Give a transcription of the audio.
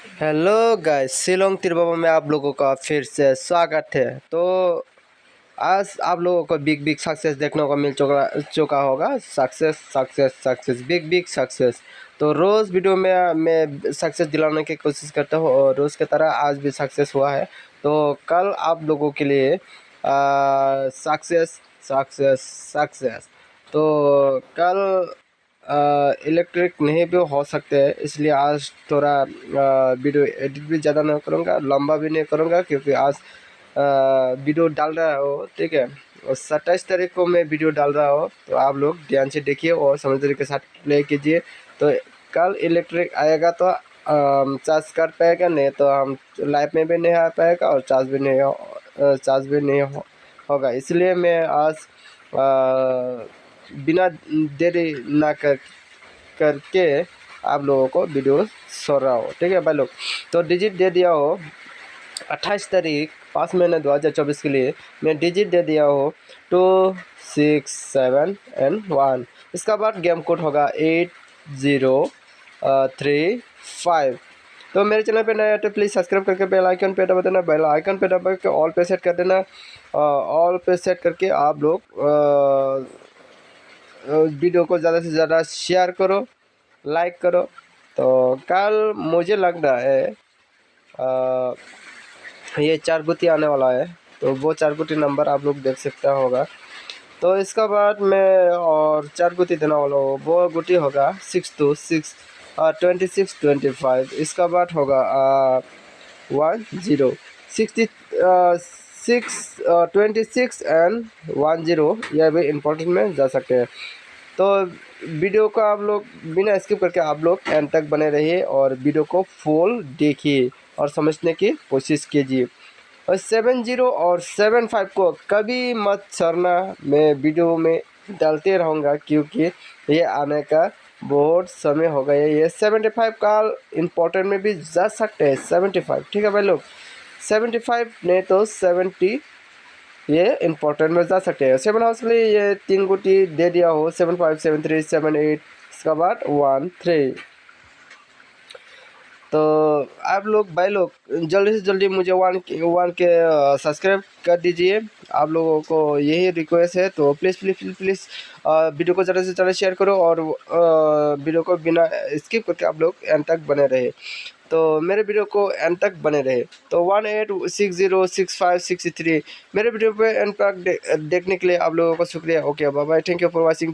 Hello guys, Shillong तिरबाबा में आप लोगों का फिर से स्वागत है। तो आज आप लोगों को बिग बिग सक्सेस देखने को मिल चुका होगा। Success success success, big big success. तो रोज़ वीडियो में मैं सक्सेस दिलाने की कोशिश करता हूँ और रोज़ की तरह आज भी सक्सेस हुआ है। तो कल आप लोगों के लिए सक्सेस सक्सेस सक्सेस। तो कल इलेक्ट्रिक नहीं भी हो सकते हैं, इसलिए आज थोड़ा वीडियो एडिट भी ज़्यादा नहीं करूँगा, लंबा भी नहीं करूँगा, क्योंकि आज वीडियो डाल रहा हो, ठीक है। और 27 तारीख को मैं वीडियो डाल रहा हूँ, तो आप लोग ध्यान से देखिए और समझदारी के साथ प्ले कीजिए। तो कल इलेक्ट्रिक आएगा तो चार्ज कर पाएगा, नहीं तो हम लाइव में भी नहीं आ पाएगा और चार्ज भी नहीं होगा। इसलिए मैं आज बिना देरी ना करके आप लोगों को वीडियो छोड़ रहा हो, ठीक है भाई लोग। तो डिजिट दे दिया हो 28 तारीख 5 महीने 2024 के लिए मैं डिजिट दे दिया हो 2 6 7 एंड 1। इसका बाद गेम कोड होगा 8035। तो मेरे चैनल पे नया है तो प्लीज़ सब्सक्राइब करके बेल आइकन पे दबा देना, बेल आइकन पे दबा के ऑल पे सेट कर देना। ऑल पे सेट करके आप लोग वीडियो को ज़्यादा से ज़्यादा शेयर करो, लाइक करो। तो कल मुझे लग रहा है ये 4 गुटी आने वाला है, तो वो 4 गुटी नंबर आप लोग देख सकता होगा। तो इसका बाद मैं और 4 गुटी देने वाला हूँ, वो गुटी होगा 6 2 6 26 25। इसका बाद होगा 1 0 60 6 26 एंड 1 0। यह भी इम्पोर्टेंट में जा सकते हैं। तो वीडियो को आप लोग बिना स्किप करके आप लोग एंड तक बने रहिए और वीडियो को फुल देखिए और समझने की कोशिश कीजिए। और 70 और 75 को कभी मत छोड़ना, मैं वीडियो में डालते रहूँगा, क्योंकि ये आने का बहुत समय हो गया। ये 75 का इम्पोर्टेंट में भी जा सकते हैं 75, ठीक है भाई लोग। 75 नहीं तो 70 ये इम्पोर्टेंट में जा सकते हैं। 7 हाउस के लिए ये 3 गुटी दे दिया हो 7 5 7 3 7 8। इसका बाद 1 3। तो आप लोग भाई लोग जल्दी से जल्दी मुझे 1 के सब्सक्राइब कर दीजिए। आप लोगों को यही रिक्वेस्ट है, तो please please please please video को ज़्यादा से ज़्यादा शेयर करो और वीडियो को बिना स्किप करके आप लोग एंड तक बने रहे। तो मेरे वीडियो को एंड तक बने रहे। तो 18606563 मेरे वीडियो पे एंड तक देखने के लिए आप लोगों को शुक्रिया। Okay bye bye, thank you for watching.